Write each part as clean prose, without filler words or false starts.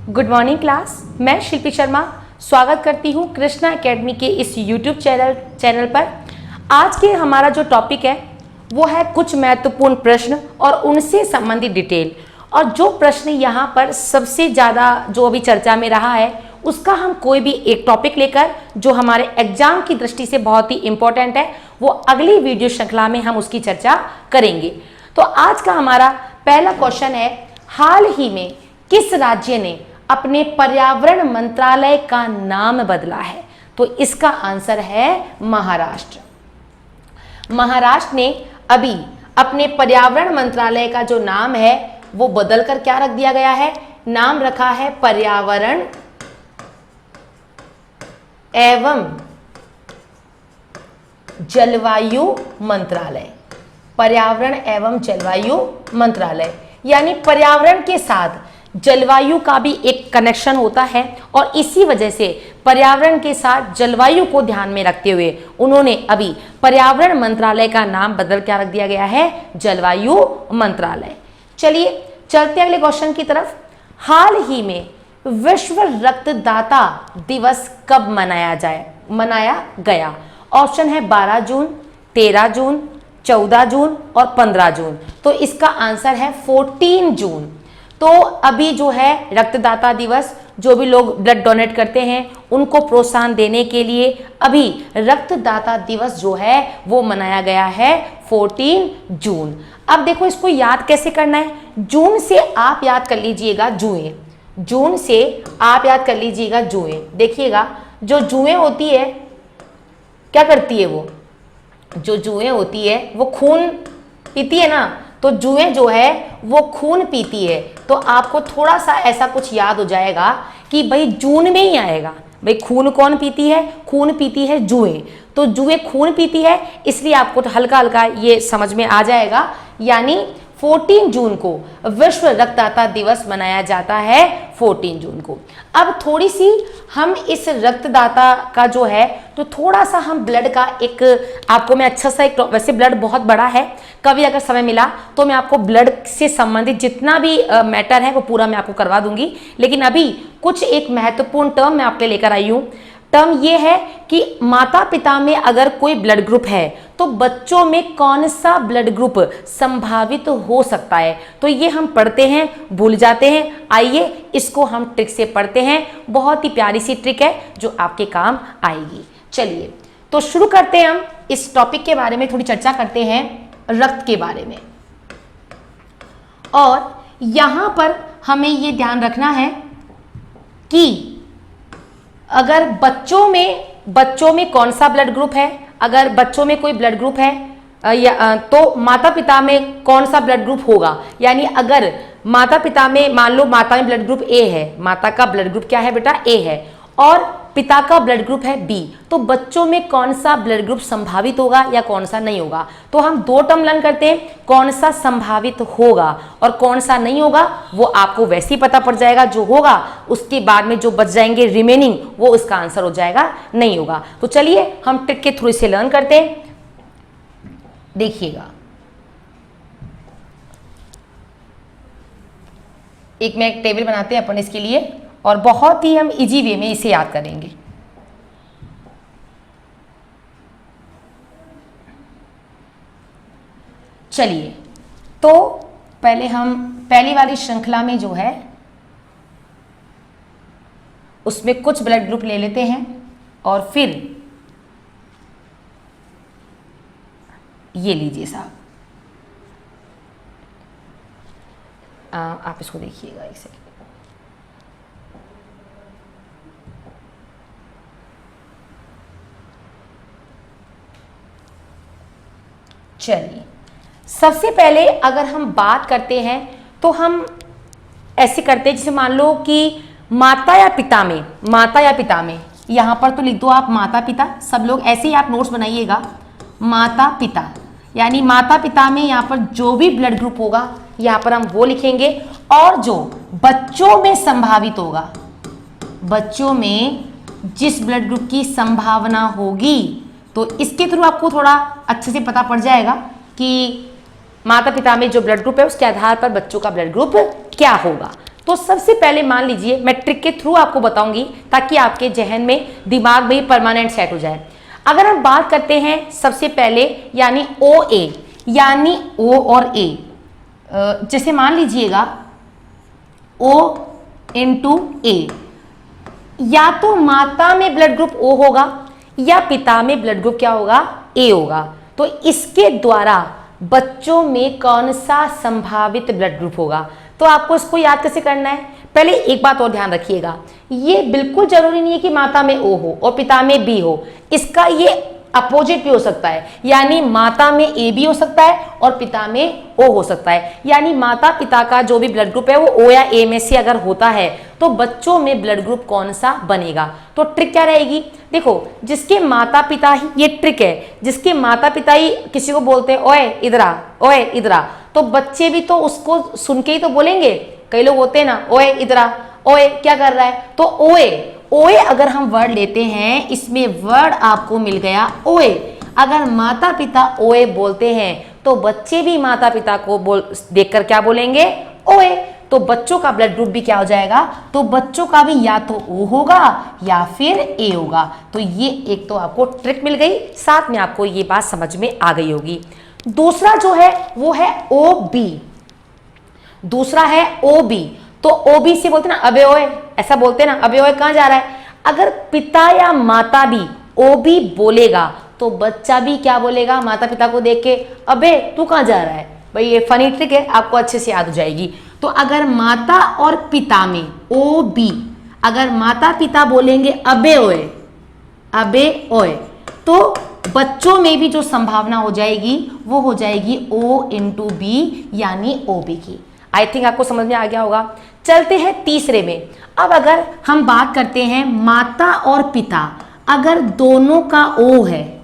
Good morning class, मैं शिल्पी शर्मा स्वागत करती हूँ कृष्णा एकेडमी के इस यूट्यूब चैनल पर। आज के हमारा जो टॉपिक है वो है कुछ महत्वपूर्ण प्रश्न और उनसे संबंधित डिटेल। और जो प्रश्न यहाँ पर सबसे ज़्यादा जो अभी चर्चा में रहा है उसका हम कोई भी एक टॉपिक लेकर जो हमारे एग्जाम की दृष्टि से बहुत ही इंपॉर्टेंट है वो अगली वीडियो श्रृंखला में हम उसकी चर्चा करेंगे। तो आज का हमारा पहला क्वेश्चन है, हाल ही में किस राज्य ने अपने पर्यावरण मंत्रालय का नाम बदला है? तो इसका आंसर है महाराष्ट्र। महाराष्ट्र ने अभी अपने पर्यावरण मंत्रालय का जो नाम है वो बदलकर क्या रख दिया गया है? नाम रखा है पर्यावरण एवं जलवायु मंत्रालय। पर्यावरण एवं जलवायु मंत्रालय यानी पर्यावरण के साथ जलवायु का भी एक कनेक्शन होता है और इसी वजह से पर्यावरण के साथ जलवायु को ध्यान में रखते हुए उन्होंने अभी पर्यावरण मंत्रालय का नाम बदल क्या रख दिया गया है? जलवायु मंत्रालय। चलिए चलते अगले क्वेश्चन की तरफ। हाल ही में विश्व रक्तदाता दिवस कब मनाया गया? ऑप्शन है 12 जून, 13 जून, 14 जून और 15 जून। तो इसका आंसर है 14 जून। तो अभी जो है रक्तदाता दिवस, जो भी लोग ब्लड डोनेट करते हैं उनको प्रोत्साहन देने के लिए अभी रक्तदाता दिवस जो है वो मनाया गया है 14 जून। अब देखो इसको याद कैसे करना है। जून से आप याद कर लीजिएगा जुएं। जून से आप याद कर लीजिएगा जुएं। देखिएगा जो जुएं होती है क्या करती है? वो जो जुएं होती है वो खून पीती है ना। तो जुएं जो है वो खून पीती है। तो आपको थोड़ा सा ऐसा कुछ याद हो जाएगा कि भाई जून में ही आएगा। भाई खून कौन पीती है? खून पीती है जुएं। तो जुएं खून पीती है, इसलिए आपको हल्का हल्का ये समझ में आ जाएगा। यानी 14 जून को विश्व रक्तदाता दिवस मनाया जाता है 14 जून को। अब थोड़ी सी हम इस रक्तदाता का जो है तो थोड़ा सा हम ब्लड का एक आपको मैं अच्छा सा एक, वैसे ब्लड बहुत बड़ा है, कभी अगर समय मिला तो मैं आपको ब्लड से संबंधित जितना भी मैटर है वो पूरा मैं आपको करवा दूंगी। लेकिन अभी कुछ एक महत्वपूर्ण टर्म मैं आपके लेकर आई हूँ। टर्म ये है कि माता पिता में अगर कोई ब्लड ग्रुप है तो बच्चों में कौन सा ब्लड ग्रुप संभावित हो सकता है। तो ये हम पढ़ते हैं भूल जाते हैं। आइए इसको हम ट्रिक से पढ़ते हैं। बहुत ही प्यारी सी ट्रिक है जो आपके काम आएगी। चलिए तो शुरू करते हैं। हम इस टॉपिक के बारे में थोड़ी चर्चा करते हैं, रक्त के बारे में। और यहां पर हमें ये ध्यान रखना है कि अगर बच्चों में कौन सा ब्लड ग्रुप है, अगर बच्चों में कोई ब्लड ग्रुप है तो माता पिता में कौन सा ब्लड ग्रुप होगा। यानी अगर माता पिता में मान लो माता में ब्लड ग्रुप ए है, माता का ब्लड ग्रुप क्या है बेटा? ए है, और पिता का ब्लड ग्रुप है बी, तो बच्चों में कौन सा ब्लड ग्रुप संभावित होगा या कौन सा नहीं होगा। तो हम दो टर्म लर्न करते हैं, कौन सा संभावित होगा और कौन सा नहीं होगा वो आपको वैसे ही पता पड़ जाएगा। जो होगा उसके बाद में जो बच जाएंगे रिमेनिंग वो उसका आंसर हो जाएगा, नहीं होगा। तो चलिए हम ट्रिक के थ्रू इसे लर्न करते हैं। देखिएगा एक टेबल बनाते हैं अपन इसके लिए और बहुत ही हम इजी वे में इसे याद करेंगे। चलिए तो पहले हम पहली वाली श्रृंखला में जो है उसमें कुछ ब्लड ग्रुप ले लेते हैं और फिर ये लीजिए साहब, आप इसको देखिएगा एक सेकंड। चलिए सबसे पहले अगर हम बात करते हैं तो हम ऐसे करते हैं, जैसे मान लो कि माता या पिता में यहाँ पर तो लिख दो आप माता पिता। सब लोग ऐसे ही आप नोट्स बनाइएगा, माता पिता। यानी माता पिता में यहाँ पर जो भी ब्लड ग्रुप होगा यहाँ पर हम वो लिखेंगे। और जो बच्चों में संभावित होगा, बच्चों में जिस ब्लड ग्रुप की संभावना होगी तो इसके थ्रू आपको थोड़ा अच्छे से पता पड़ जाएगा कि माता पिता में जो ब्लड ग्रुप है उसके आधार पर बच्चों का ब्लड ग्रुप क्या होगा। तो सबसे पहले मान लीजिए, मैं ट्रिक के थ्रू आपको बताऊंगी ताकि आपके जहन में, दिमाग में परमानेंट सेट हो जाए। अगर हम बात करते हैं सबसे पहले यानी ओ ए, यानी ओ और ए, जैसे मान लीजिएगा O इंटू ए, या तो माता में ब्लड ग्रुप O होगा या पिता में ब्लड ग्रुप क्या होगा, A होगा। तो इसके द्वारा बच्चों में कौन सा संभावित ब्लड ग्रुप होगा, तो आपको इसको याद कैसे करना है। पहले एक बात और ध्यान रखिएगा, ये बिल्कुल जरूरी नहीं है कि माता में O हो और पिता में B हो, इसका ये अपोजिट भी हो सकता है, यानी माता में A भी हो सकता है और पिता में O हो सकता है। यानी माता पिता का जो भी ब्लड ग्रुप है वो O या A में से अगर होता है तो बच्चों में ब्लड ग्रुप कौन सा बनेगा। तो ट्रिक क्या रहेगी, देखो जिसके माता पिता ही, ये ट्रिक है, जिसके माता पिता ही किसी को बोलते हैं ओए इधरा, ओए इधरा, तो बच्चे भी तो उसको सुन के ही तो बोलेंगे। कई लोग होते हैं ना, ओए इधरा, ओए क्या कर रहा है, तो ओए, ओए अगर हम वर्ड लेते हैं, इसमें वर्ड आपको मिल गया ओए। अगर माता पिता ओए बोलते हैं तो बच्चे भी माता पिता को देखकर क्या बोलेंगे, ओए। तो बच्चों का ब्लड ग्रुप भी क्या हो जाएगा, तो बच्चों का भी या तो O होगा या फिर A होगा। तो ये एक तो आपको ट्रिक मिल गई, साथ में आपको ये बात समझ में आ गई होगी। दूसरा जो है वो है OB, दूसरा है OB। तो OB से बोलते ना अबे ओए, ऐसा बोलते ना, अबे ओए कहाँ जा रहा है। अगर पिता या माता भी OB बोलेगा तो बच्चा भी क्या बोलेगा, माता पिता को देख के अबे तू कहाँ जा रहा है। भाई ये फनी ट्रिक है, आपको अच्छे से याद हो जाएगी। तो अगर माता और पिता में OB, अगर माता पिता बोलेंगे अबे ओए, अबे ओए, तो बच्चों में भी जो संभावना हो जाएगी वो हो जाएगी O इंटू B यानी OB की। आई थिंक आपको समझ में आ गया होगा। चलते हैं तीसरे में। अब अगर हम बात करते हैं माता और पिता, अगर दोनों का O है,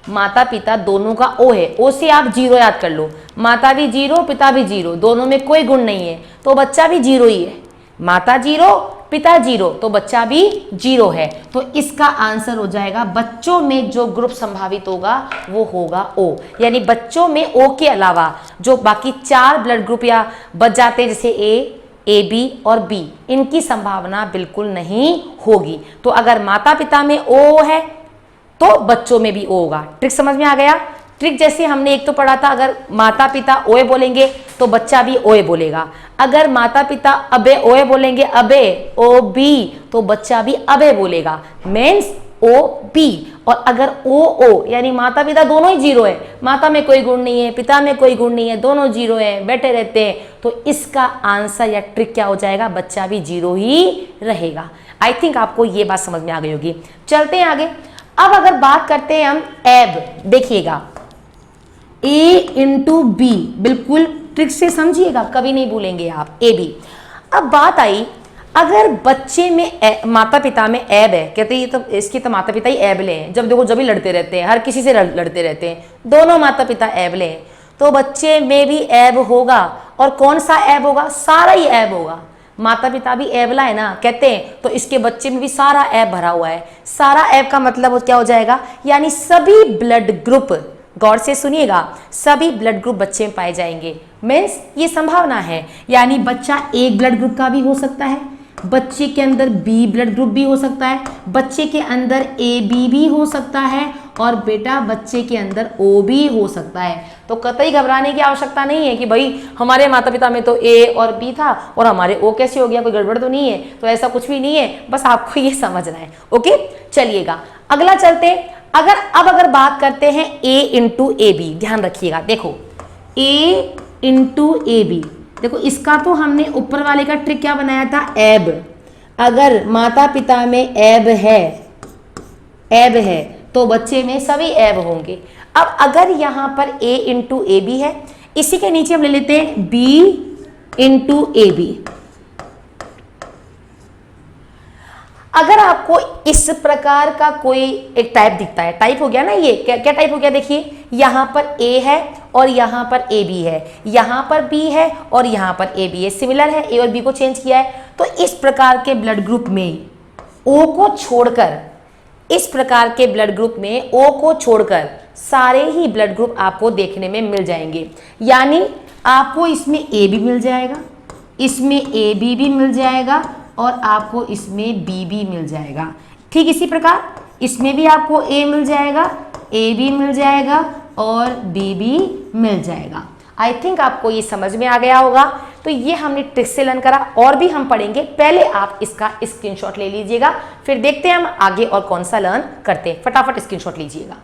माता पिता दोनों का O है, O से आप 0 याद कर लो, माता भी 0 पिता भी 0, दोनों में कोई गुण नहीं है तो बच्चा भी 0 ही है। माता 0 पिता 0 तो बच्चा भी 0 है। तो इसका आंसर हो जाएगा, बच्चों में जो ग्रुप संभावित होगा वो होगा O। यानी बच्चों में O के अलावा जो बाकी 4 ब्लड ग्रुप या बच जाते हैं जैसे A, AB और B, इनकी संभावना बिल्कुल नहीं होगी। तो अगर माता पिता में O है तो बच्चों में भी O होगा। ट्रिक समझ में आ गया। ट्रिक जैसे हमने एक तो पढ़ा था, अगर माता पिता ओए बोलेंगे तो बच्चा भी ओए बोलेगा। अगर माता पिता अबे ओए बोलेंगे, अबे OB, तो बच्चा भी अबे बोलेगा, मीन्स OB। और अगर OO यानी माता पिता दोनों ही 0 है, माता में कोई गुण नहीं है पिता में कोई गुण नहीं है, दोनों 0 है, बैठे रहते हैं, तो इसका आंसर या ट्रिक क्या हो जाएगा, बच्चा भी 0 ही रहेगा। आई थिंक आपको ये बात समझ में आ गई होगी। चलते हैं आगे। अब अगर बात करते हैं हम एब, देखिएगा A इंटू B, बिल्कुल ट्रिक से समझिएगा, कभी नहीं भूलेंगे आप, AB। अब बात आई, अगर बच्चे में माता पिता में एब है, कहते हैं ये तो इसकी तो माता पिता ही एबले हैं, जब देखो जब भी लड़ते रहते हैं, हर किसी से लड़ते रहते हैं, दोनों माता पिता एबले हैं, तो बच्चे में भी एब होगा। और कौन सा एब होगा, सारा ही एब होगा। माता पिता भी एबला है ना, कहते हैं, तो इसके बच्चे में भी सारा एब भरा हुआ है। सारा एब का मतलब क्या हो जाएगा, यानी सभी ब्लड ग्रुप, गौर से सुनिएगा, सभी ब्लड ग्रुप बच्चे में पाए जाएंगे। मीन्स ये संभावना है, यानी बच्चा एक ब्लड ग्रुप का भी हो सकता है, बच्चे के अंदर B ब्लड ग्रुप भी हो सकता है, बच्चे के अंदर AB भी हो सकता है, और बेटा बच्चे के अंदर O भी हो सकता है। तो कतई घबराने की आवश्यकता नहीं है कि भाई हमारे माता पिता में तो A और B था और हमारे O कैसे हो गया, कोई गड़बड़ तो नहीं है। तो ऐसा कुछ भी नहीं है, बस आपको ये समझना है। ओके, चलिएगा अगला चलते। अगर बात करते हैं A इंटू AB, ध्यान रखिएगा, देखो A इंटू AB, देखो इसका तो हमने ऊपर वाले का ट्रिक क्या बनाया था, एब। अगर माता पिता में एब है तो बच्चे में सभी एब होंगे। अब अगर यहाँ पर A इंटू AB है, इसी के नीचे हम ले लेते हैं B इंटू AB। अगर आपको इस प्रकार का कोई एक टाइप दिखता है, टाइप हो गया ना, ये क्या टाइप हो गया, देखिए यहाँ पर A है और यहाँ पर AB है, यहाँ पर B है और यहाँ पर AB है, सिमिलर है, A और B को चेंज किया है। तो इस प्रकार के ब्लड ग्रुप में O को छोड़कर, इस प्रकार के ब्लड ग्रुप में O को छोड़कर सारे ही ब्लड ग्रुप आपको देखने में मिल जाएंगे। यानी आपको इसमें A भी मिल जाएगा, इसमें ए बी मिल जाएगा और आपको इसमें बी भी मिल जाएगा। ठीक इसी प्रकार इसमें भी आपको ए मिल जाएगा, ए भी मिल जाएगा और बी भी मिल जाएगा। आई थिंक आपको ये समझ में आ गया होगा। तो ये हमने ट्रिक से लर्न करा, और भी हम पढ़ेंगे, पहले आप इसका स्क्रीनशॉट ले लीजिएगा, फिर देखते हैं हम आगे और कौन सा लर्न करते हैं। फटाफट स्क्रीनशॉट लीजिएगा।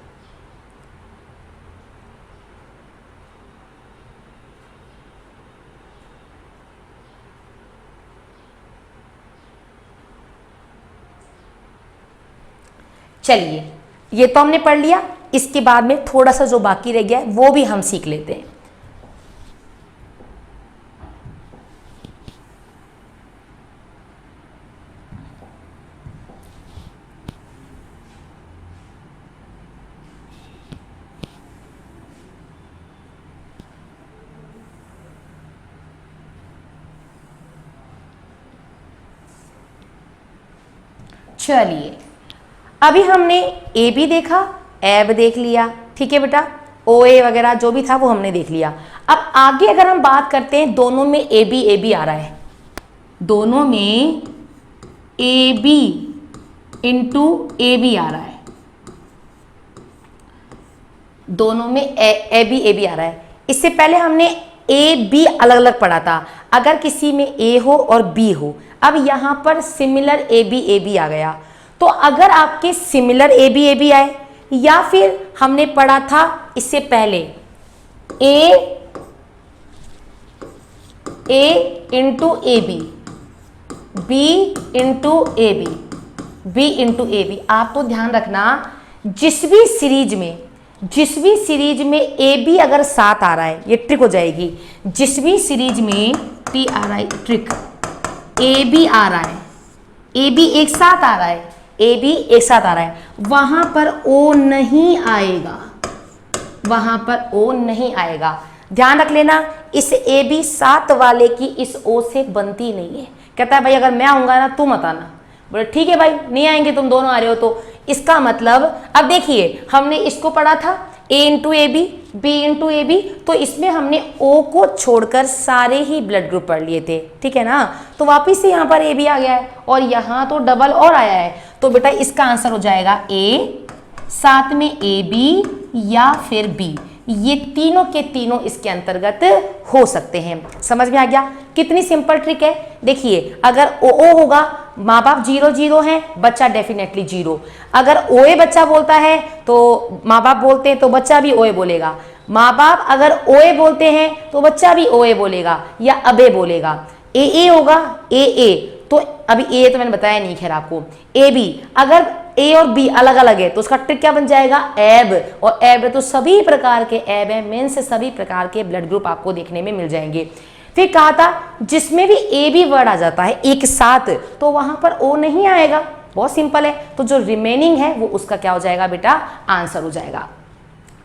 चलिए, ये तो हमने पढ़ लिया। इसके बाद में थोड़ा सा जो बाकी रह गया है वो भी हम सीख लेते हैं। चलिए, अभी हमने ए बी देखा, एब देख लिया, ठीक है बेटा, ओ ए वगैरह जो भी था वो हमने देख लिया। अब आगे अगर हम बात करते हैं, दोनों में ए बी आ रहा है, दोनों में A B into A B आ रहा है, दोनों में ए बी आ रहा है। इससे पहले हमने ए बी अलग अलग पढ़ा था, अगर किसी में ए हो और बी हो। अब यहां पर सिमिलर ए बी आ गया, तो अगर आपके सिमिलर ए बी आए, या फिर हमने पढ़ा था इससे पहले ए into A B into A B into A B. आप तो ध्यान रखना, जिस भी सीरीज में ए बी अगर साथ आ रहा है, ये ट्रिक हो जाएगी, जिस भी सीरीज में टी आ रहा है, ट्रिक ए बी आ रहा है, ए बी एक साथ आ रहा है, ए बी एक साथ आ रहा है, वहां पर ओ नहीं आएगा, वहां पर ओ नहीं आएगा। ध्यान रख लेना, इस ए बी साथ वाले की इस ओ से बनती नहीं है। कहता है भाई अगर मैं आऊंगा ना तू मत आना। बोले ठीक है भाई, नहीं आएंगे, तुम दोनों आ रहे हो तो। इसका मतलब अब देखिए, हमने इसको पढ़ा था ए into A B into A B, तो इसमें हमने ओ को छोड़कर सारे ही ब्लड ग्रुप पढ़ लिए थे, ठीक है ना। तो वापिस से यहाँ पर ए बी आ गया है और यहाँ तो डबल और आया है, तो बेटा इसका आंसर हो जाएगा ए, साथ में ए बी या फिर बी। ये तीनों के तीनों इसके अंतर्गत हो सकते हैं। समझ में आ गया? कितनी सिंपल ट्रिक है। देखिए, अगर ओ होगा, माँ बाप 0-0 हैं, बच्चा डेफिनेटली 0। अगर ओए बच्चा बोलता है तो माँ बाप बोलते हैं तो बच्चा भी ओए बोलेगा। माँ बाप अगर ओए बोलते हैं तो बच्चा भी ओए बोलेगा या अबे बोलेगा। ए होगा, ए तो अभी ए तो मैंने बताया नहीं, खैर आपको। ए बी, अगर ए और बी अलग अलग है तो उसका ट्रिक क्या बन जाएगा? एब। और एब तो सभी प्रकार के एब है, मीन्स सभी प्रकार के ब्लड ग्रुप आपको देखने में मिल जाएंगे। फिर कहा था जिसमें भी ए बी वर्ड आ जाता है एक साथ तो वहां पर ओ नहीं आएगा। बहुत सिंपल है, तो जो रिमेनिंग है वो उसका क्या हो जाएगा बेटा? आंसर हो जाएगा।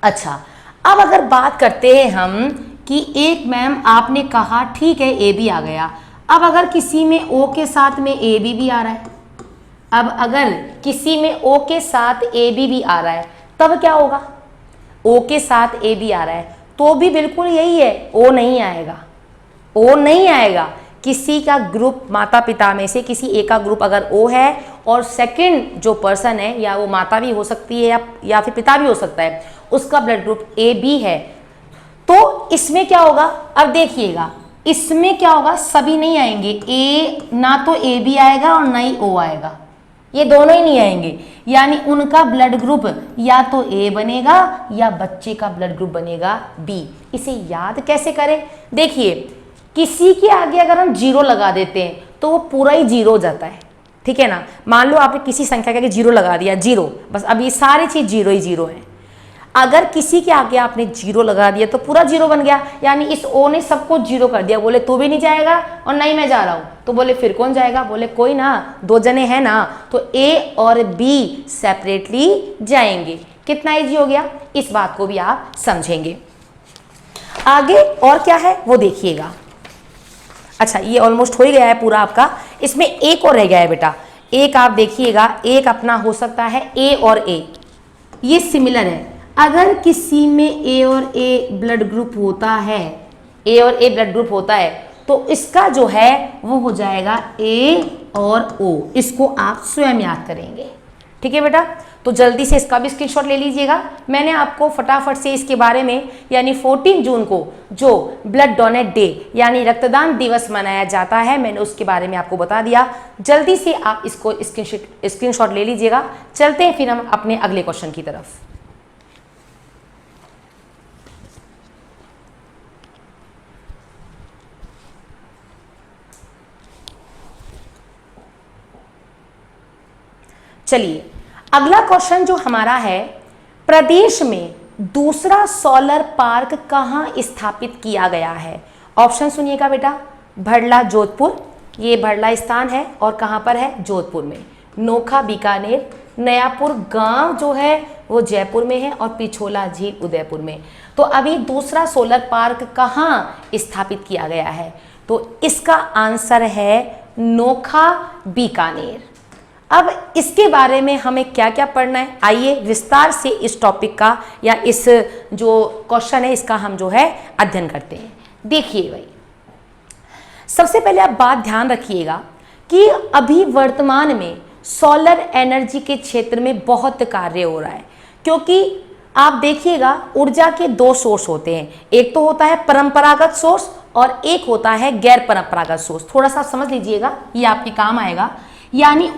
अच्छा, अब अगर बात करते हैं हम कि एक मैम आपने कहा ठीक है ए बी आ गया, अब अगर किसी में ओ के साथ में ए बी भी आ रहा है, अब अगर किसी में ओ के साथ ए बी भी आ रहा है तब क्या होगा? ओ के साथ ए बी आ रहा है तो भी बिल्कुल यही है, ओ नहीं आएगा, ओ नहीं आएगा। किसी का ग्रुप, माता पिता में से किसी एक का ग्रुप अगर ओ है और सेकंड जो पर्सन है, या वो माता भी हो सकती है या फिर पिता भी हो सकता है, उसका ब्लड ग्रुप ए बी है, तो इसमें क्या होगा? अब देखिएगा, इसमें क्या होगा? सभी नहीं आएंगे, ए ना तो ए बी आएगा और ना ही ओ आएगा, ये दोनों ही नहीं आएंगे। यानी उनका ब्लड ग्रुप या तो ए बनेगा या बच्चे का ब्लड ग्रुप बनेगा बी। इसे याद कैसे करें? देखिए, किसी के आगे अगर हम 0 लगा देते हैं तो वो पूरा ही 0 हो जाता है, ठीक है ना। मान लो आपने किसी संख्या के आगे 0 लगा दिया, 0, बस अब ये सारी चीज 0 ही 0 है। अगर किसी के आगे आपने 0 लगा दिया तो पूरा 0 बन गया, यानी इस ओ ने सबको 0 कर दिया। बोले तू भी नहीं जाएगा और नहीं मैं जा रहा हूं, तो बोले फिर कौन जाएगा? बोले कोई ना, 2 जने हैं ना, तो ए और बी सेपरेटली जाएंगे। कितना इजी हो गया, इस बात को भी आप समझेंगे। आगे और क्या है वो देखिएगा। अच्छा, ये ऑलमोस्ट हो ही गया है पूरा आपका, इसमें एक और रह गया है बेटा। एक आप देखिएगा, एक अपना हो सकता है ए और ए, ये सिमिलर है। अगर किसी में ए और ए ब्लड ग्रुप होता है, ए और ए ब्लड ग्रुप होता है, तो इसका जो है वो हो जाएगा A और O, इसको आप स्वयं याद करेंगे। ठीक है बेटा, तो जल्दी से इसका भी स्क्रीनशॉट ले लीजिएगा। मैंने आपको फटाफट से इसके बारे में, यानी 14 जून को जो ब्लड डोनेट डे यानी रक्तदान दिवस मनाया जाता है, मैंने उसके बारे में आपको बता दिया। जल्दी से आप इसको स्क्रीनशॉट ले लीजिएगा। चलते हैं फिर हम अपने अगले क्वेश्चन की तरफ। चलिए, अगला क्वेश्चन जो हमारा है, प्रदेश में दूसरा सोलर पार्क कहाँ स्थापित किया गया है? ऑप्शन सुनिएगा बेटा। भड़ला जोधपुर, ये भड़ला स्थान है और कहाँ पर है? जोधपुर में। नोखा बीकानेर, नयापुर गांव जो है वो जयपुर में है और पिछोला झील उदयपुर में। तो अभी दूसरा सोलर पार्क कहाँ स्थापित किया गया है? तो इसका आंसर है नोखा बीकानेर। अब इसके बारे में हमें क्या क्या पढ़ना है, आइए विस्तार से इस टॉपिक का या इस जो क्वेश्चन है इसका हम जो है अध्ययन करते हैं। देखिए भाई, सबसे पहले आप बात ध्यान रखिएगा कि अभी वर्तमान में सोलर एनर्जी के क्षेत्र में बहुत कार्य हो रहा है, क्योंकि आप देखिएगा ऊर्जा के दो सोर्स होते हैं, एक तो होता है परंपरागत सोर्स और एक होता है गैर परंपरागत सोर्स। थोड़ा सा समझ लीजिएगा, ये आपके काम आएगा। यानी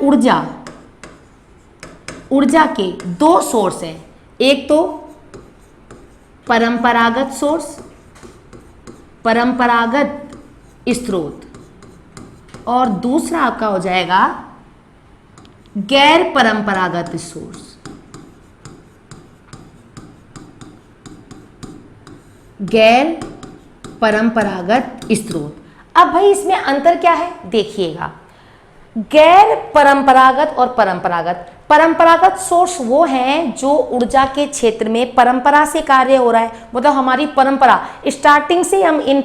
ऊर्जा के दो सोर्स हैं, एक तो परंपरागत सोर्स, परंपरागत स्रोत, और दूसरा आपका हो जाएगा गैर परंपरागत सोर्स। गैर परंपरागत स्रोत। अब भाई इसमें अंतर क्या है देखिएगा। गैर परंपरागत और परंपरागत सोर्स वो हैं जो ऊर्जा के क्षेत्र में परंपरा से कार्य हो रहा है, मतलब हमारी परंपरा स्टार्टिंग से हम इस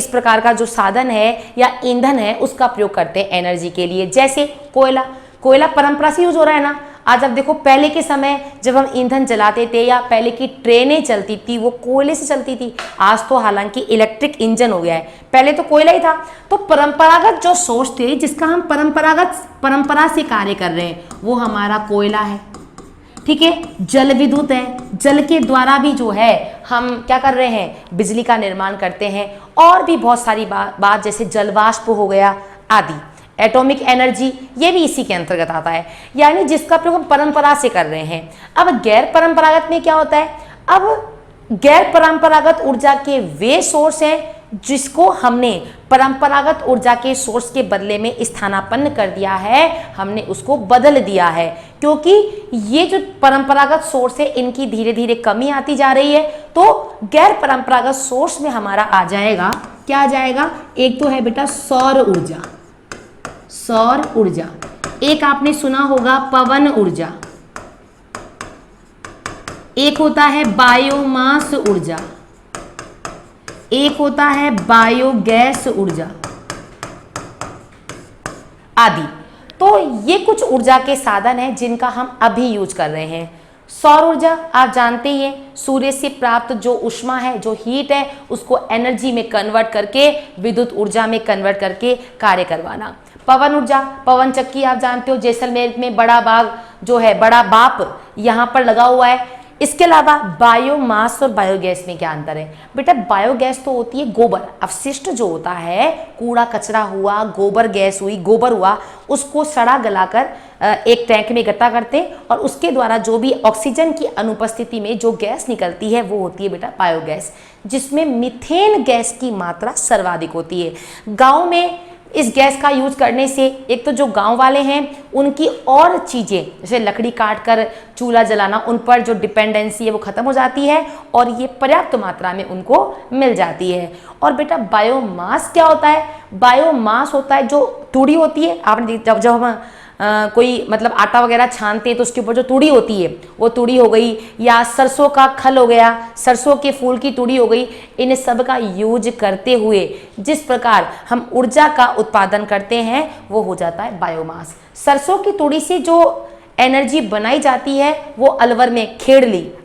प्रकार का जो साधन है या ईंधन है उसका प्रयोग करते हैं एनर्जी के लिए। जैसे कोयला परंपरा से यूज हो रहा है ना। आज अब देखो, पहले के समय जब हम ईंधन जलाते थे या पहले की ट्रेनें चलती थी वो कोयले से चलती थी। आज तो हालांकि इलेक्ट्रिक इंजन हो गया है, पहले तो कोयला ही था। तो परंपरागत जो सोर्स थे जिसका हम परंपरा से कार्य कर रहे हैं वो हमारा कोयला है। ठीक है, जल विद्युत है, जल के द्वारा भी जो है हम क्या कर रहे हैं, बिजली का निर्माण करते हैं। और भी बहुत सारी बात जैसे जलवाष्प हो गया आदि। एटॉमिक एनर्जी ये भी इसी के अंतर्गत आता है, यानी जिसका प्रयोग हम परंपरा से कर रहे हैं। अब गैर परंपरागत में क्या होता है? अब गैर परंपरागत ऊर्जा के वे सोर्स हैं जिसको हमने परंपरागत ऊर्जा के सोर्स के बदले में स्थानापन्न कर दिया है, हमने उसको बदल दिया है, क्योंकि ये जो परंपरागत सोर्स है इनकी धीरे धीरे कमी आती जा रही है। तो गैर परंपरागत सोर्स में हमारा आ जाएगा, क्या आ जाएगा? एक तो है बेटा सौर ऊर्जा, एक आपने सुना होगा पवन ऊर्जा, एक होता है बायोमास ऊर्जा, एक होता है बायोगैस ऊर्जा आदि। तो ये कुछ ऊर्जा के साधन हैं जिनका हम अभी यूज कर रहे हैं। सौर ऊर्जा आप जानते ही हैं, सूर्य से प्राप्त जो ऊष्मा है, जो हीट है, उसको एनर्जी में कन्वर्ट करके विद्युत ऊर्जा में कन्वर्ट करके कार्य करवाना। पवन ऊर्जा, पवन चक्की आप जानते हो, जैसलमेर में बड़ा बाग जो है, बड़ा बाप यहाँ पर लगा हुआ है। इसके अलावा बायोमास और बायोगैस में क्या अंतर है बेटा? बायोगैस तो होती है गोबर, अपशिष्ट जो होता है, कूड़ा कचरा हुआ, गोबर गैस हुई, गोबर हुआ, उसको सड़ा गलाकर एक टैंक में इकट्ठा करते हैं और उसके द्वारा जो भी ऑक्सीजन की अनुपस्थिति में जो गैस निकलती है वो होती है बेटा बायोगैस, जिसमें मीथेन गैस की मात्रा सर्वाधिक होती है। गाँव में इस गैस का यूज करने से एक तो जो गांव वाले हैं उनकी और चीज़ें जैसे लकड़ी काट कर चूल्हा जलाना, उन पर जो डिपेंडेंसी है वो खत्म हो जाती है और ये पर्याप्त मात्रा में उनको मिल जाती है। और बेटा बायोमास क्या होता है? बायोमास होता है जो तूड़ी होती है, आपने जब हम कोई मतलब आटा वगैरह छानते हैं तो उसके ऊपर जो तूड़ी होती है वो तूड़ी हो गई, या सरसों का खल हो गया, सरसों के फूल की तूड़ी हो गई, इन सब का यूज करते हुए जिस प्रकार हम ऊर्जा का उत्पादन करते हैं वो हो जाता है बायोमास। सरसों की तूड़ी से जो एनर्जी बनाई जाती है वो अलवर में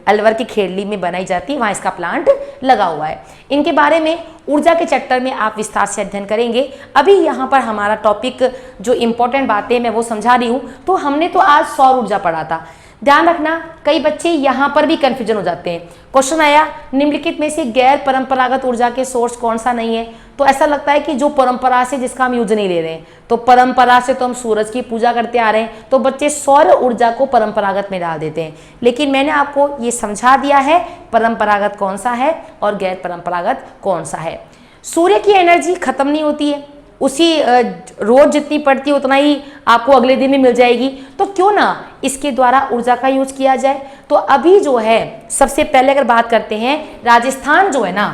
अलवर की खेड़ली में बनाई जाती है, वहां इसका प्लांट लगा हुआ है। इनके बारे में ऊर्जा के चैप्टर में आप विस्तार से अध्ययन करेंगे। अभी यहाँ पर हमारा टॉपिक जो इंपॉर्टेंट बातें मैं वो समझा रही हूँ। तो हमने तो आज सौर ऊर्जा पढ़ा था। ध्यान रखना, कई बच्चे यहाँ पर भी कंफ्यूजन हो जाते हैं। क्वेश्चन आया निम्नलिखित में से गैर परंपरागत ऊर्जा के सोर्स कौन सा नहीं है, तो ऐसा लगता है कि जो परंपरा से जिसका हम यूज नहीं ले रहे हैं। तो परंपरा से तो हम सूरज की पूजा करते आ रहे हैं, तो बच्चे सौर ऊर्जा को परंपरागत में डाल देते हैं। लेकिन मैंने आपको ये समझा दिया है परंपरागत कौन सा है और गैर परंपरागत कौन सा है। सूर्य की एनर्जी खत्म नहीं होती है, उसी रोज जितनी पड़ती है उतना ही आपको अगले दिन भी मिल जाएगी। तो क्यों ना इसके द्वारा ऊर्जा का यूज किया जाए। तो अभी जो है सबसे पहले अगर बात करते हैं, राजस्थान जो है ना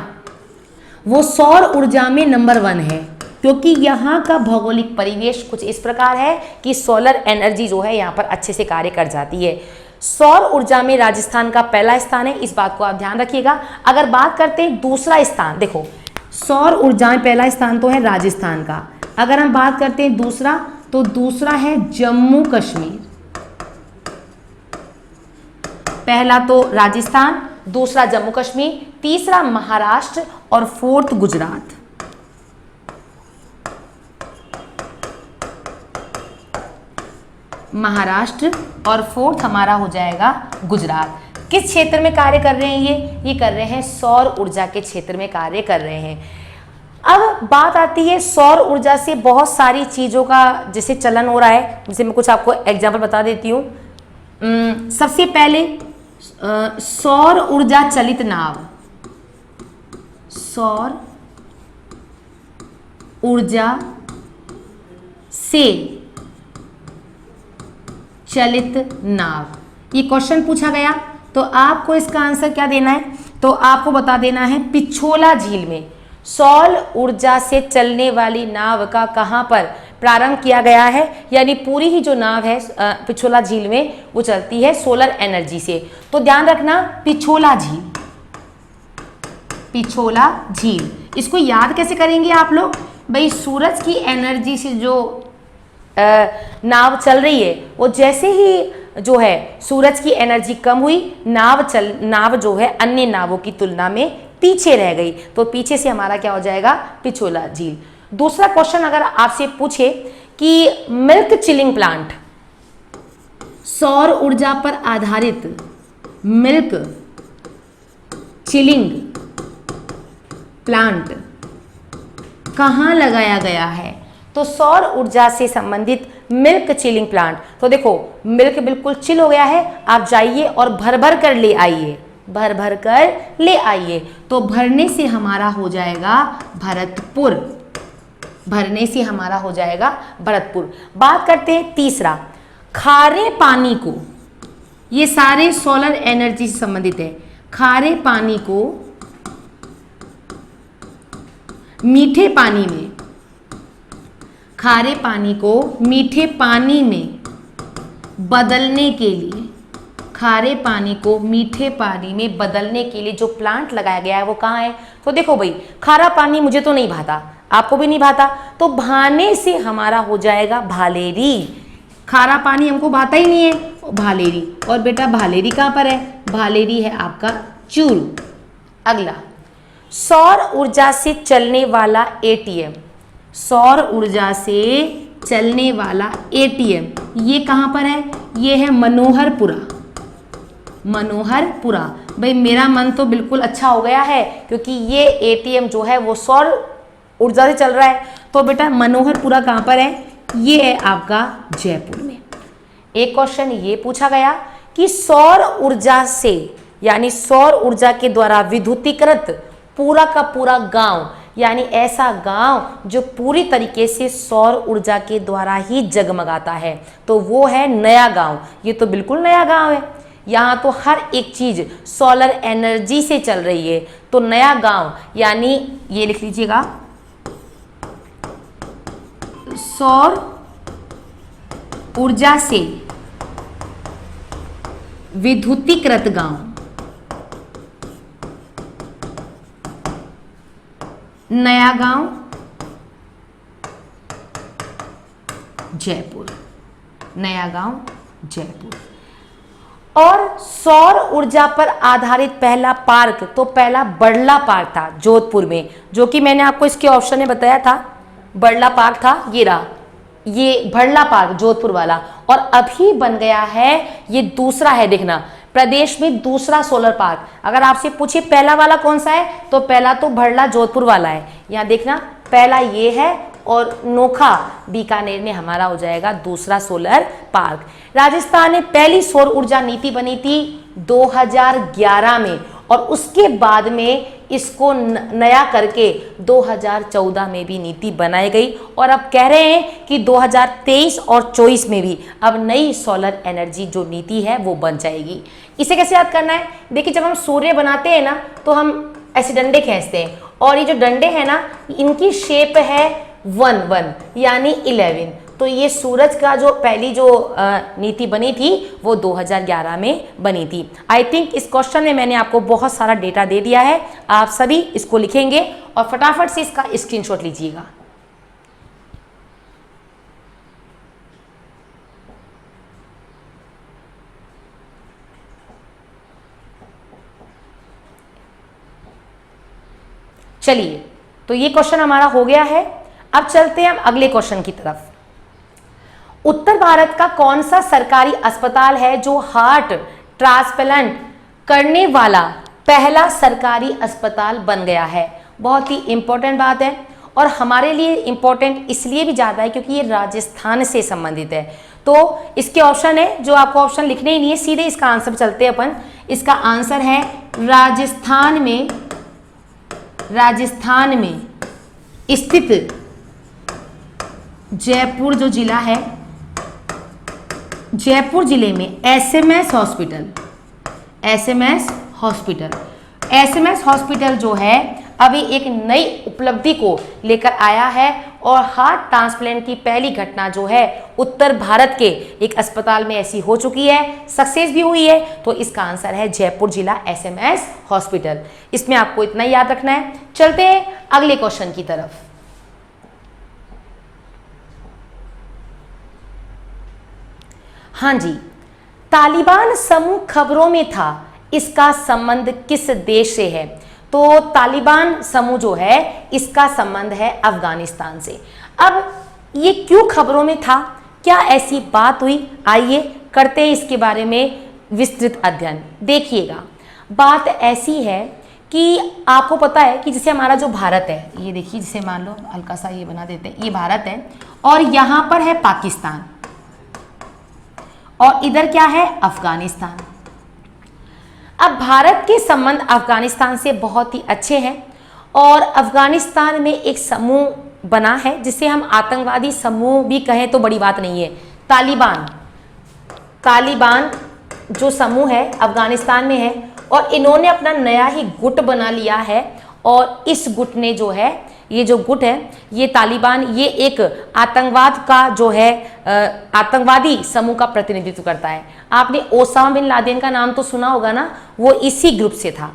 वो सौर ऊर्जा में नंबर 1 है, क्योंकि यहाँ का भौगोलिक परिवेश कुछ इस प्रकार है कि सोलर एनर्जी जो है यहाँ पर अच्छे से कार्य कर जाती है। सौर ऊर्जा में राजस्थान का पहला स्थान है, इस बात को आप ध्यान रखिएगा। अगर बात करते हैं दूसरा स्थान, देखो सौर ऊर्जा में पहला स्थान तो है राजस्थान का। अगर हम बात करते हैं दूसरा, तो दूसरा है जम्मू कश्मीर। पहला तो राजस्थान, दूसरा जम्मू कश्मीर, तीसरा महाराष्ट्र और फोर्थ गुजरात। महाराष्ट्र और फोर्थ हमारा हो जाएगा गुजरात। किस क्षेत्र में कार्य कर रहे हैं ये कर रहे हैं सौर ऊर्जा के क्षेत्र में कार्य कर रहे हैं। अब बात आती है सौर ऊर्जा से बहुत सारी चीज़ों का जैसे चलन हो रहा है, जैसे मैं कुछ आपको एग्जाम्पल बता देती हूँ। सबसे पहले सौर ऊर्जा चलित नाव, सौर ऊर्जा से चलित नाव, ये क्वेश्चन पूछा गया तो आपको इसका आंसर क्या देना है, तो आपको बता देना है पिछोला झील में सौर ऊर्जा से चलने वाली नाव का कहां पर प्रारंभ किया गया है। यानी पूरी ही जो नाव है पिछोला झील में वो चलती है सोलर एनर्जी से। तो ध्यान रखना पिछोला झील, पिछोला झील, इसको याद कैसे करेंगे आप लोग, भाई सूरज की एनर्जी से जो नाव चल रही है वो जैसे ही जो है सूरज की एनर्जी कम हुई, नाव जो है अन्य नावों की तुलना में पीछे रह गई। तो पीछे से हमारा क्या हो जाएगा, पिछोला झील। दूसरा क्वेश्चन अगर आपसे पूछे कि मिल्क चिलिंग प्लांट, सौर ऊर्जा पर आधारित मिल्क चिलिंग प्लांट कहाँ लगाया गया है, तो सौर ऊर्जा से संबंधित मिल्क चिलिंग प्लांट। तो देखो मिल्क बिल्कुल चिल हो गया है, आप जाइए और भर भर कर ले आइए, भर भर कर ले आइए। तो भरने से हमारा हो जाएगा भरतपुर, भरने से हमारा हो जाएगा भरतपुर। बात करते हैं तीसरा, खारे पानी को, ये सारे सोलर एनर्जी से संबंधित है। खारे पानी को मीठे पानी में, खारे पानी को मीठे पानी में बदलने के लिए, खारे पानी को मीठे पानी में बदलने के लिए जो प्लांट लगाया गया है वो कहाँ है। तो देखो भाई खारा पानी मुझे तो नहीं भाता, आपको भी नहीं भाता, तो भाने से हमारा हो जाएगा भालेरी। खारा पानी हमको भाता ही नहीं है, भालेरी। और बेटा भालेरी कहाँ पर है, भालेरी है आपका चूरू। अगला, सौर ऊर्जा से चलने वाला एटीएम, सौर ऊर्जा से चलने वाला एटीएम ये कहाँ पर है, ये है मनोहरपुरा। मनोहरपुरा, भाई मेरा मन तो बिल्कुल अच्छा हो गया है क्योंकि ये एटीएम जो है वो सौर ऊर्जा से चल रहा है। तो बेटा मनोहरपुरा कहाँ पर है, ये है आपका जयपुर में। एक क्वेश्चन ये पूछा गया कि सौर ऊर्जा से यानी सौर ऊर्जा के द्वारा विद्युतीकृत पूरा का पूरा गांव, यानी ऐसा गांव जो पूरी तरीके से सौर ऊर्जा के द्वारा ही जगमगाता है, तो वो है नया गांव। ये तो बिल्कुल नया गांव है, यहाँ तो हर एक चीज सोलर एनर्जी से चल रही है। तो नया गांव यानी ये लिख लीजिएगा, सौर ऊर्जा से विद्युतीकृत गांव, नया गांव जयपुर, नया गांव जयपुर। और सौर ऊर्जा पर आधारित पहला पार्क, तो पहला बड़ला पार्क था जोधपुर में, जो कि मैंने आपको इसके ऑप्शन में बताया था, बड़ला पार्क था, ये रहा, ये बड़ला पार्क जोधपुर वाला। और अभी बन गया है, ये दूसरा है, देखना, प्रदेश में दूसरा सोलर पार्क। अगर आपसे पूछे पहला वाला कौन सा है, तो पहला तो बड़ला जोधपुर वाला है, यहाँ देखना पहला ये है, और नोखा बीकानेर में हमारा हो जाएगा दूसरा सोलर पार्क। राजस्थान में पहली सौर ऊर्जा नीति बनी थी 2011 में, और उसके बाद में इसको नया करके 2014 में भी नीति बनाई गई, और अब कह रहे हैं कि 2023 और 24 में भी अब नई सोलर एनर्जी जो नीति है वो बन जाएगी। इसे कैसे याद करना है, देखिए जब हम सूर्य बनाते हैं ना तो हम ऐसे डंडे खींचते हैं, और ये जो डंडे हैं ना इनकी शेप है 1 यानी 11। तो ये सूरज का जो पहली जो नीति बनी थी वो 2011 में बनी थी। आई थिंक इस क्वेश्चन में मैंने आपको बहुत सारा डेटा दे दिया है, आप सभी इसको लिखेंगे और फटाफट से इसका स्क्रीनशॉट लीजिएगा। चलिए, तो ये क्वेश्चन हमारा हो गया है। अब चलते हैं हम अगले क्वेश्चन की तरफ। उत्तर भारत का कौन सा सरकारी अस्पताल है जो हार्ट ट्रांसप्लांट करने वाला पहला सरकारी अस्पताल बन गया है? बहुत ही इंपॉर्टेंट बात है, और हमारे लिए इंपॉर्टेंट इसलिए भी ज़्यादा है क्योंकि ये राजस्थान से संबंधित है। तो इसके ऑप्शन है, जो आपको ऑप्शन लिखने ही नहीं है, सीधे इसका आंसर चलते हैं अपन। इसका आंसर है राजस्थान में स्थित जयपुर जो जिला है, जयपुर जिले में एसएमएस हॉस्पिटल जो है अभी एक नई उपलब्धि को लेकर आया है, और हार्ट ट्रांसप्लांट की पहली घटना जो है उत्तर भारत के एक अस्पताल में ऐसी हो चुकी है, सक्सेस भी हुई है। तो इसका आंसर है जयपुर जिला एसएमएस हॉस्पिटल। इसमें आपको इतना ही याद रखना है। चलते हैं अगले क्वेश्चन की तरफ। हाँ जी, तालिबान समूह खबरों में था, इसका संबंध किस देश से है? तो तालिबान समूह जो है इसका संबंध है अफगानिस्तान से। अब ये क्यों खबरों में था, क्या ऐसी बात हुई, आइए करते हैं इसके बारे में विस्तृत अध्ययन। देखिएगा, बात ऐसी है कि आपको पता है कि जैसे हमारा जो भारत है, ये देखिए, जिसे मान लो हल्का सा ये बना देते हैं, ये भारत है, और यहाँ पर है पाकिस्तान, और इधर क्या है, अफगानिस्तान। अब भारत के संबंध अफगानिस्तान से बहुत ही अच्छे हैं, और अफगानिस्तान में एक समूह बना है जिसे हम आतंकवादी समूह भी कहें तो बड़ी बात नहीं है। तालिबान जो समूह है अफगानिस्तान में है, और इन्होंने अपना नया ही गुट बना लिया है, और इस गुट ने जो है, ये जो गुट है, ये तालिबान, ये एक आतंकवाद का जो है आतंकवादी समूह का प्रतिनिधित्व करता है। आपने ओसामा बिन लादेन का नाम तो सुना होगा ना, वो इसी ग्रुप से था।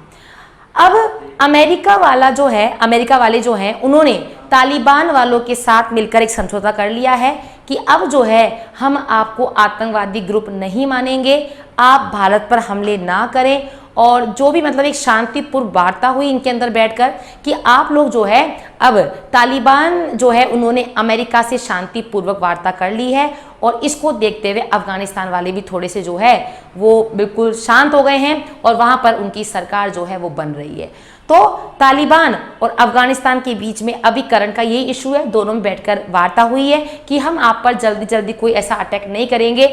अब अमेरिका वाले जो हैं उन्होंने तालिबान वालों के साथ मिलकर एक समझौता कर लिया है कि अब जो है हम आपको आतंकवादी ग्रुप नहीं मानेंगे, आप भारत पर हमले ना करें, और जो भी मतलब एक शांतिपूर्ण वार्ता हुई इनके अंदर बैठकर कि आप लोग जो है, अब तालिबान जो है उन्होंने अमेरिका से शांतिपूर्वक वार्ता कर ली है, और इसको देखते हुए अफगानिस्तान वाले भी थोड़े से जो है वो बिल्कुल शांत हो गए हैं, और वहाँ पर उनकी सरकार जो है वो बन रही है। तो तालिबान और अफगानिस्तान के बीच में अभी करंट का यही इशू है, दोनों में बैठकर वार्ता हुई है कि हम आप पर जल्दी जल्दी कोई ऐसा अटैक नहीं करेंगे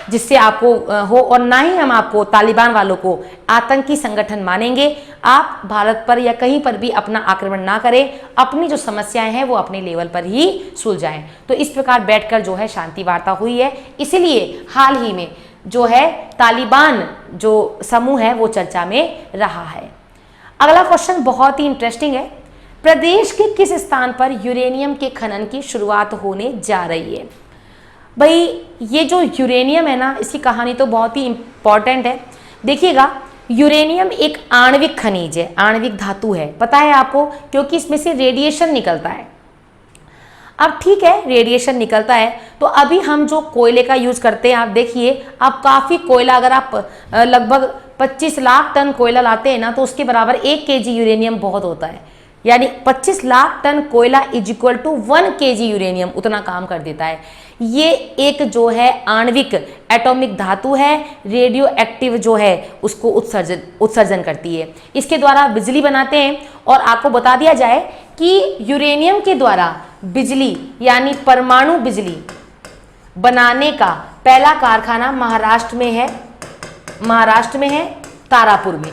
जिससे आपको हो, और ना ही हम आपको तालिबान वालों को आतंकी संगठन मानेंगे। आप भारत पर या कहीं पर भी अपना आक्रमण ना करें, अपनी जो समस्याएं हैं वो अपने लेवल पर ही सुलझाएं। तो इस प्रकार बैठकर जो है शांति वार्ता हुई है, इसीलिए हाल ही में जो है तालिबान जो समूह है वो चर्चा में रहा है। अगला क्वेश्चन बहुत ही इंटरेस्टिंग है। प्रदेश के किस स्थान पर यूरेनियम के खनन की शुरुआत होने जा रही है? भाई ये जो यूरेनियम है ना, इसकी कहानी तो बहुत ही इंपॉर्टेंट है। देखिएगा, यूरेनियम एक आणविक खनिज है, आणविक धातु है, पता है आपको, क्योंकि इसमें से रेडिएशन निकलता है। अब ठीक है, रेडिएशन निकलता है, तो अभी हम जो कोयले का यूज करते हैं, आप देखिए, आप काफ़ी कोयला, अगर आप लगभग 25 लाख टन कोयला लाते हैं ना, तो उसके बराबर 1 केजी यूरेनियम बहुत होता है। यानी 25 लाख टन कोयला is equal to 1 KG uranium, उतना काम कर देता है। ये एक जो है आणविक एटॉमिक धातु है, रेडियो एक्टिव जो है उसको उत्सर्जन करती है। इसके द्वारा बिजली बनाते हैं। और आपको बता दिया जाए कि यूरेनियम के द्वारा बिजली यानी परमाणु बिजली बनाने का पहला कारखाना महाराष्ट्र में है, तारापुर में।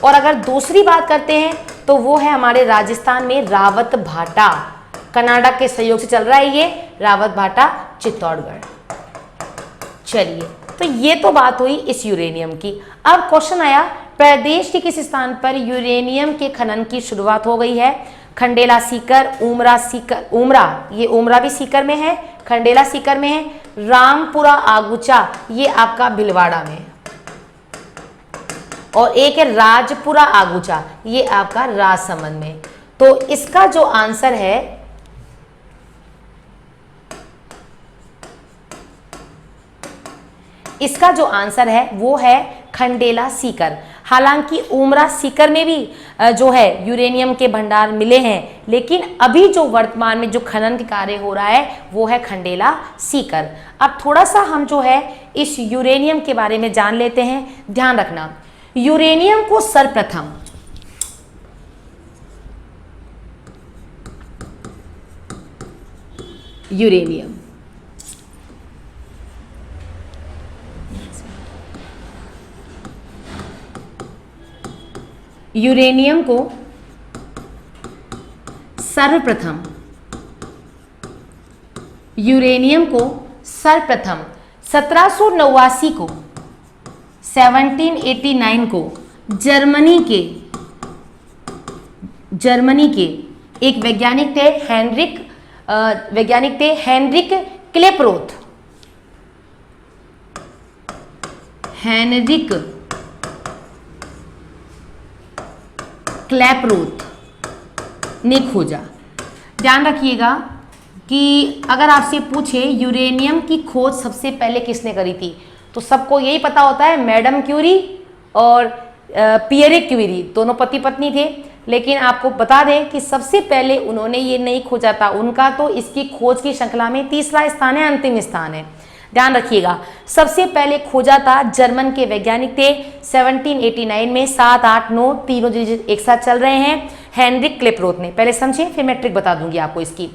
और अगर दूसरी बात करते हैं तो वो है हमारे राजस्थान में रावत भाटा, कनाडा के सहयोग से चल रहा है ये रावत भाटा, चित्तौड़गढ़। चलिए, तो ये तो बात हुई इस यूरेनियम की। अब क्वेश्चन आया, प्रदेश के किस स्थान पर यूरेनियम के खनन की शुरुआत हो गई है? खंडेला सीकर, उमरा, ये उमरा भी सीकर में है, खंडेला सीकर में है, रामपुरा आगुचा, ये आपका भिलवाड़ा में है, और एक है राजपुरा आगुचा, ये आपका राजसमंद में। तो इसका जो आंसर है, वो है खंडेला सीकर। हालांकि उमरा सीकर में भी जो है यूरेनियम के भंडार मिले हैं, लेकिन अभी जो वर्तमान में जो खनन के कार्य हो रहा है वो है खंडेला सीकर। अब थोड़ा सा हम जो है इस यूरेनियम के बारे में जान लेते हैं। ध्यान रखना, यूरेनियम को सर्वप्रथम यूरेनियम को सर्वप्रथम 1789 को 1789 को जर्मनी के एक वैज्ञानिक थे हेनरिक क्लेपरोथ ने खोजा। ध्यान रखिएगा कि अगर आपसे पूछे यूरेनियम की खोज सबसे पहले किसने करी थी, तो सबको यही पता होता है मैडम क्यूरी और पियरे क्यूरी, दोनों पति पत्नी थे। लेकिन आपको बता दें कि सबसे पहले उन्होंने ये नहीं खोजा था, उनका तो इसकी खोज की श्रृंखला में तीसरा स्थान है, अंतिम स्थान है। ध्यान रखिएगा, सबसे पहले खोजा था जर्मन के वैज्ञानिक थे 1789 में, 7, 8, 9 तीनों डिजिट एक साथ चल रहे हैं, हेनरिक क्लेपरोथ ने। पहले समझिए, फिर मैं ट्रिक बता दूंगी आपको इसकी।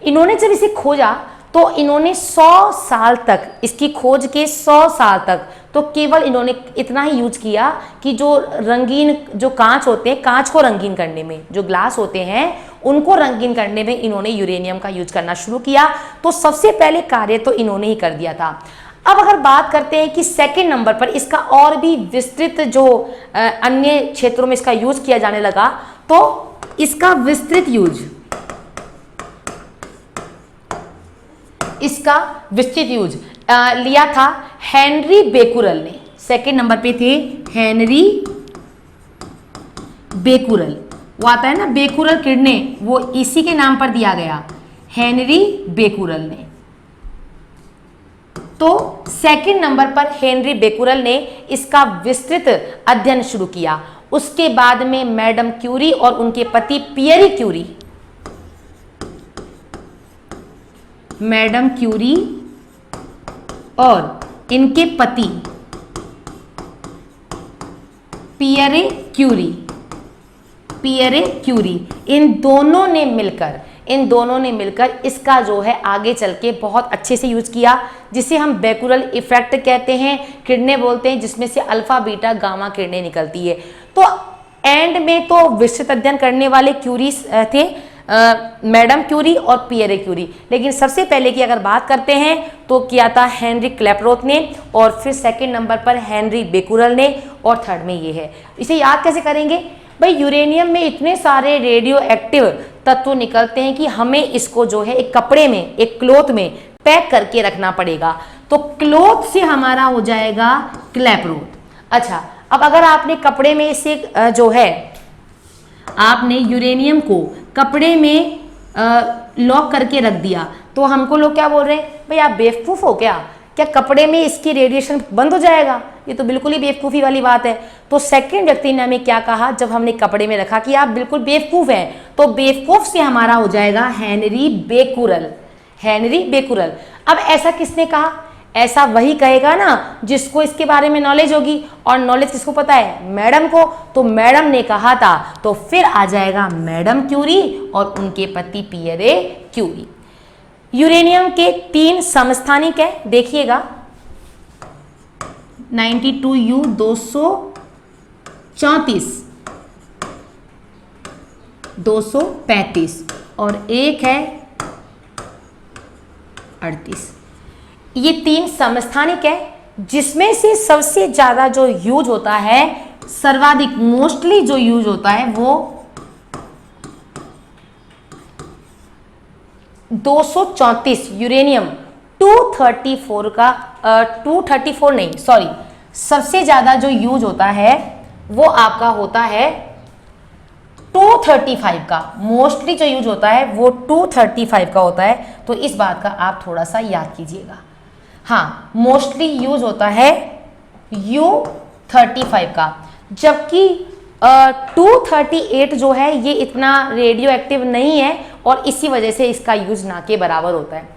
इन्होंने जब इसे खोजा तो इन्होंने 100 साल तक, इसकी खोज के 100 साल तक तो केवल इन्होंने इतना ही यूज किया कि जो रंगीन जो कांच होते हैं, कांच को रंगीन करने में, जो ग्लास होते हैं उनको रंगीन करने में इन्होंने यूरेनियम का यूज करना शुरू किया। तो सबसे पहले कार्य तो इन्होंने ही कर दिया था। अब अगर बात करते हैं कि सेकंड नंबर पर इसका और भी विस्तृत जो अन्य क्षेत्रों में इसका यूज किया जाने लगा, तो इसका विस्तृत यूज लिया था हेनरी बेकुरल ने। सेकंड नंबर पे थे हेनरी बेकुरल, वो आता है ना बेकुरल किरणें, वो इसी के नाम पर दिया गया, हेनरी बेकुरल ने। तो सेकंड नंबर पर हेनरी बेकुरल ने इसका विस्तृत अध्ययन शुरू किया। उसके बाद में मैडम क्यूरी और उनके पति पियरे क्यूरी, मैडम क्यूरी और इनके पति पियरे क्यूरी, इन दोनों ने मिलकर इसका जो है आगे चल के बहुत अच्छे से यूज किया, जिसे हम बेकुरल इफेक्ट कहते हैं, किरणें बोलते हैं, जिसमें से अल्फा बीटा गामा किरणें निकलती है। तो एंड में तो विस्तृत अध्ययन करने वाले क्यूरी थे, मैडम क्यूरी और पियरे क्यूरी, लेकिन सबसे पहले की अगर बात करते हैं तो किया था हेनरिक क्लेपरोथ ने, और फिर सेकंड नंबर पर हेनरी बेकुरल ने, और थर्ड में ये है। इसे याद कैसे करेंगे भाई? यूरेनियम में इतने सारे रेडियो एक्टिव तत्व निकलते हैं कि हमें इसको जो है एक कपड़े में, एक क्लॉथ में पैक करके रखना पड़ेगा। तो क्लॉथ से हमारा हो जाएगा क्लेपरोथ। अच्छा, अब अगर आपने कपड़े में इसे जो है आपने यूरेनियम को कपड़े में लॉक करके रख दिया तो हमको लोग क्या बोल रहे हैं, भाई आप बेवकूफ़ हो क्या कपड़े में इसकी रेडिएशन बंद हो जाएगा? ये तो बिल्कुल ही बेवकूफ़ी वाली बात है। तो सेकंड व्यक्ति ने हमें क्या कहा जब हमने कपड़े में रखा कि आप बिल्कुल बेवकूफ़ हैं, तो बेवकूफ़ से हमारा हो जाएगा हेनरी बेकुरल। Henry Becquerel. अब ऐसा किसने कहा? ऐसा वही कहेगा ना जिसको इसके बारे में नॉलेज होगी, और नॉलेज किसको पता है? मैडम को। तो मैडम ने कहा था, तो फिर आ जाएगा मैडम क्यूरी और उनके पति पियरे क्यूरी। यूरेनियम के 3 समस्थानिक है, देखिएगा 92U 234 235 और एक है 38। ये 3 समस्थानिक है, जिसमें से सबसे ज्यादा जो यूज होता है, सर्वाधिक मोस्टली जो यूज होता है वो 234 यूरेनियम 234 का 234 नहीं सॉरी, सबसे ज्यादा जो यूज होता है वो आपका होता है 235 का। मोस्टली जो यूज होता है वो 235 का होता है, तो इस बात का आप थोड़ा सा याद कीजिएगा। हाँ, मोस्टली यूज होता है U35 का, जबकि 238 जो है ये इतना रेडियो एक्टिव नहीं है और इसी वजह से इसका यूज ना के बराबर होता है।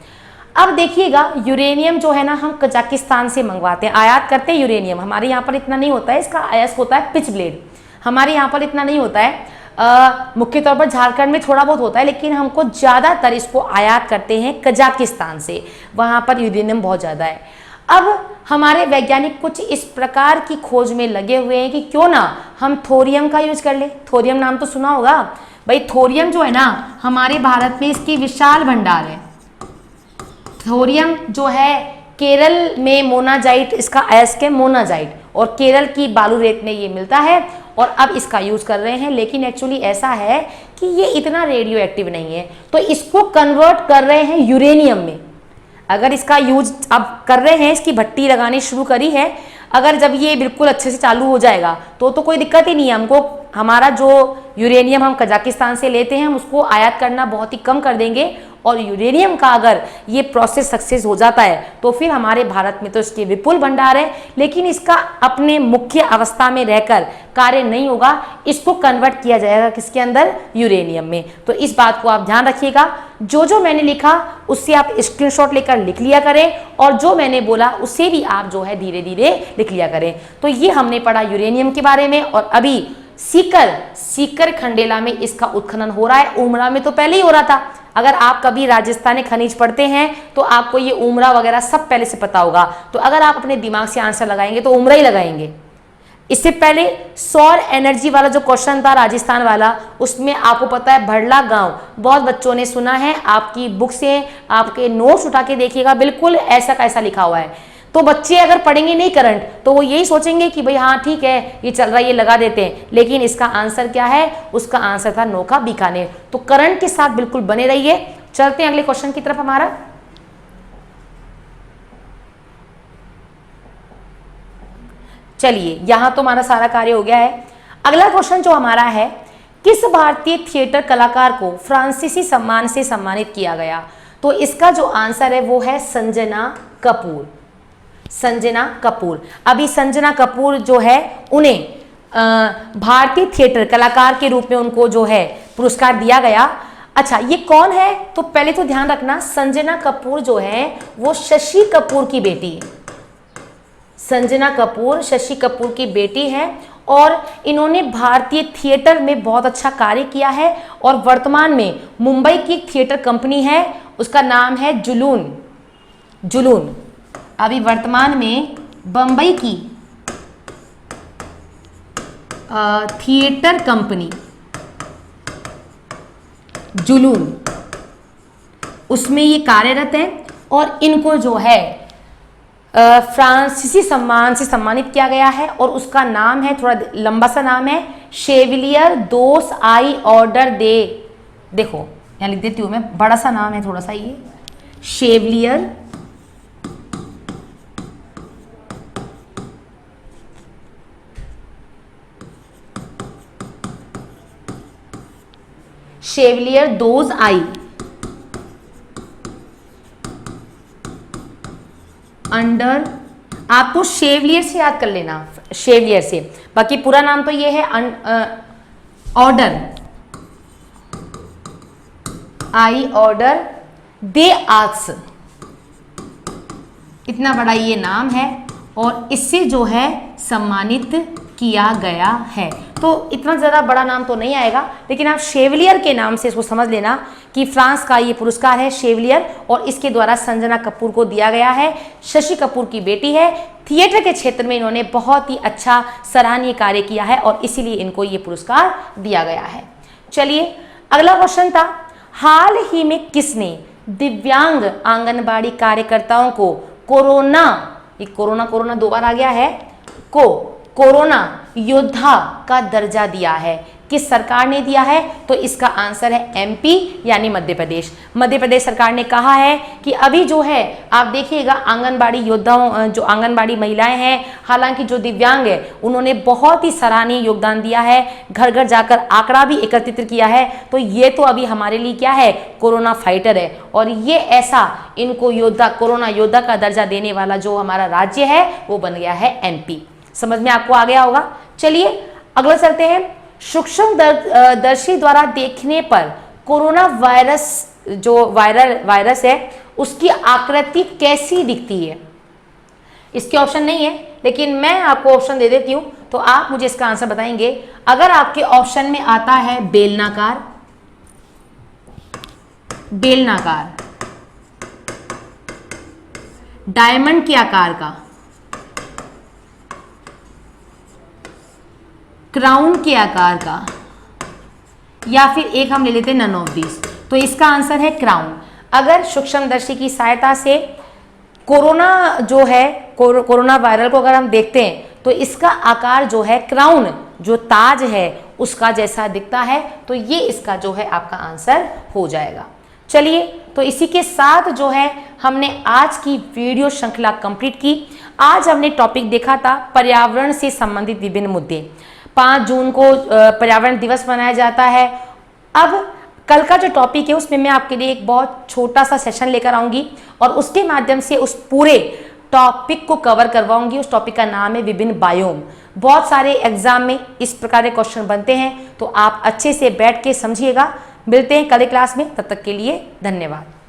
अब देखिएगा यूरेनियम जो है ना, हम कजाकिस्तान से मंगवाते हैं, आयात करते हैं यूरेनियम। हमारे यहाँ पर इतना नहीं होता है, इसका आयात होता है पिच ब्लेड, हमारे यहाँ पर इतना नहीं होता है। मुख्य तौर पर झारखंड में थोड़ा बहुत होता है, लेकिन हमको ज़्यादातर इसको आयात करते हैं कजाकिस्तान से, वहाँ पर यूरेनियम बहुत ज़्यादा है। अब हमारे वैज्ञानिक कुछ इस प्रकार की खोज में लगे हुए हैं कि क्यों ना हम थोरियम का यूज कर ले। थोरियम नाम तो सुना होगा भाई। थोरियम जो है ना, हमारे भारत में इसकी विशाल भंडार है। थोरियम जो है केरल में मोनाजाइट, इसका अयस्क है मोनाजाइट, और केरल की बालू रेत में ये मिलता है और अब इसका यूज कर रहे हैं। लेकिन एक्चुअली ऐसा है कि ये इतना रेडियो एक्टिव नहीं है, तो इसको कन्वर्ट कर रहे हैं यूरेनियम में। अगर इसका यूज अब कर रहे हैं, इसकी भट्टी लगानी शुरू करी है, अगर जब ये बिल्कुल अच्छे से चालू हो जाएगा तो कोई दिक्कत ही नहीं है हमको। हमारा जो यूरेनियम हम कजाकिस्तान से लेते हैं, हम उसको आयात करना बहुत ही कम कर देंगे, और यूरेनियम का अगर ये प्रोसेस सक्सेस हो जाता है तो फिर हमारे भारत में तो इसके विपुल भंडार है, लेकिन इसका अपने मुख्य अवस्था में रहकर कार्य नहीं होगा। इसको कन्वर्ट किया जाएगा किसके अंदर? यूरेनियम में। तो इस बात को आप ध्यान रखिएगा। जो मैंने लिखा उससे आप स्क्रीनशॉट लेकर लिख लिया करें, और जो मैंने बोला उससे भी आप जो है धीरे धीरे लिख लिया करें। तो ये हमने पढ़ा यूरेनियम के बारे में। और अभी सीकर खंडेला में इसका उत्खनन हो रहा है। उमरा में तो पहले ही हो रहा था। अगर आप कभी राजस्थानी खनिज पढ़ते हैं तो आपको ये उमरा वगैरह सब पहले से पता होगा। तो अगर आप अपने दिमाग से आंसर लगाएंगे तो उमरा ही लगाएंगे। इससे पहले सौर एनर्जी वाला जो क्वेश्चन था राजस्थान वाला, उसमें आपको पता है भड़ला गांव, बहुत बच्चों ने सुना है। आपकी बुक से आपके नोट्स उठा के देखिएगा, बिल्कुल ऐसा कैसा लिखा हुआ है। तो बच्चे अगर पढ़ेंगे नहीं करंट तो वो यही सोचेंगे कि भाई हाँ ठीक है ये चल रहा है, ये लगा देते हैं। लेकिन इसका आंसर क्या है? उसका आंसर था नोखा बीकानेर। तो करंट के साथ बिल्कुल बने रहिए। चलते हैं अगले क्वेश्चन की तरफ हमारा। चलिए, यहां तो हमारा सारा कार्य हो गया है। अगला क्वेश्चन जो हमारा है, किस भारतीय थिएटर कलाकार को फ्रांसीसी सम्मान से सम्मानित किया गया? तो इसका जो आंसर है वो है संजना कपूर। संजना कपूर। अभी संजना कपूर जो है उन्हें भारतीय थिएटर कलाकार के रूप में उनको जो है पुरस्कार दिया गया। अच्छा, ये कौन है? तो पहले तो ध्यान रखना, संजना कपूर जो है वो शशि कपूर की बेटी है। संजना कपूर शशि कपूर की बेटी है और इन्होंने भारतीय थिएटर में बहुत अच्छा कार्य किया है। और वर्तमान में मुंबई की थिएटर कंपनी है, उसका नाम है जुलून। जुलून अभी वर्तमान में बंबई की थिएटर कंपनी जुलून, उसमें ये कार्यरत है। और इनको जो है फ्रांसीसी सम्मान से सम्मानित किया गया है, और उसका नाम है, थोड़ा लंबा सा नाम है, शेविलियर दोस आई ऑर्डर दे। देखो यहाँ लिख देती हूँ मैं, बड़ा सा नाम है थोड़ा सा, ये शेविलियर शेवलियर दोज आई अंडर, आपको शेवलियर से याद कर लेना, शेवलियर से, बाकी पूरा नाम तो ये है order, I order they arts, इतना बड़ा ये नाम है और इससे जो है सम्मानित किया गया है। तो इतना ज़्यादा बड़ा नाम तो नहीं आएगा, लेकिन आप शेवलियर के नाम से इसको समझ लेना कि फ्रांस का ये पुरस्कार है शेवलियर, और इसके द्वारा संजना कपूर को दिया गया है। शशि कपूर की बेटी है, थिएटर के क्षेत्र में इन्होंने बहुत ही अच्छा सराहनीय कार्य किया है और इसीलिए इनको ये पुरस्कार दिया गया है। चलिए अगला क्वेश्चन था, हाल ही में किसने दिव्यांग आंगनबाड़ी कार्यकर्ताओं को कोरोना, ये कोरोना कोरोना दो बार आ गया है, कोरोना योद्धा का दर्जा दिया है? किस सरकार ने दिया है? तो इसका आंसर है एमपी यानी मध्य प्रदेश। मध्य प्रदेश सरकार ने कहा है कि अभी जो है आप देखिएगा आंगनबाड़ी योद्धाओं, जो आंगनबाड़ी महिलाएं हैं, हालांकि जो दिव्यांग है, उन्होंने बहुत ही सराहनीय योगदान दिया है, घर घर जाकर आंकड़ा भी एकत्रित किया है। तो ये तो अभी हमारे लिए क्या है, कोरोना फाइटर है, और ये ऐसा इनको योद्धा, कोरोना योद्धा का दर्जा देने वाला जो हमारा राज्य है वो बन गया है एमपी। समझ में आपको आ गया होगा। चलिए अगला चलते हैं, सूक्ष्म दर्शी द्वारा देखने पर कोरोना वायरस, जो वायरस है, उसकी आकृति कैसी दिखती है? इसके ऑप्शन नहीं है, लेकिन मैं आपको ऑप्शन दे देती हूं, तो आप मुझे इसका आंसर बताएंगे। अगर आपके ऑप्शन में आता है बेलनाकार, बेलनाकार, डायमंड के आकार का, क्राउन के आकार का, या फिर एक हम ले लेते हैं नन ऑफ दिस, तो इसका आंसर है क्राउन। अगर सूक्ष्मदर्शी की सहायता से कोरोना जो है, कोरोना वायरल को अगर हम देखते हैं तो इसका आकार जो है क्राउन, जो ताज है उसका जैसा दिखता है, तो ये इसका जो है आपका आंसर हो जाएगा। चलिए तो इसी के साथ जो है हमने आज की वीडियो श्रृंखला कंप्लीट की। आज हमने टॉपिक देखा था पर्यावरण से संबंधित विभिन्न मुद्दे। 5 जून को पर्यावरण दिवस मनाया जाता है। अब कल का जो टॉपिक है उसमें मैं आपके लिए एक बहुत छोटा सा सेशन लेकर आऊंगी और उसके माध्यम से उस पूरे टॉपिक को कवर करवाऊंगी। उस टॉपिक का नाम है विभिन्न बायोम। बहुत सारे एग्जाम में इस प्रकार के क्वेश्चन बनते हैं, तो आप अच्छे से बैठ के समझिएगा। मिलते हैं कल क्लास में, तब तक के लिए धन्यवाद।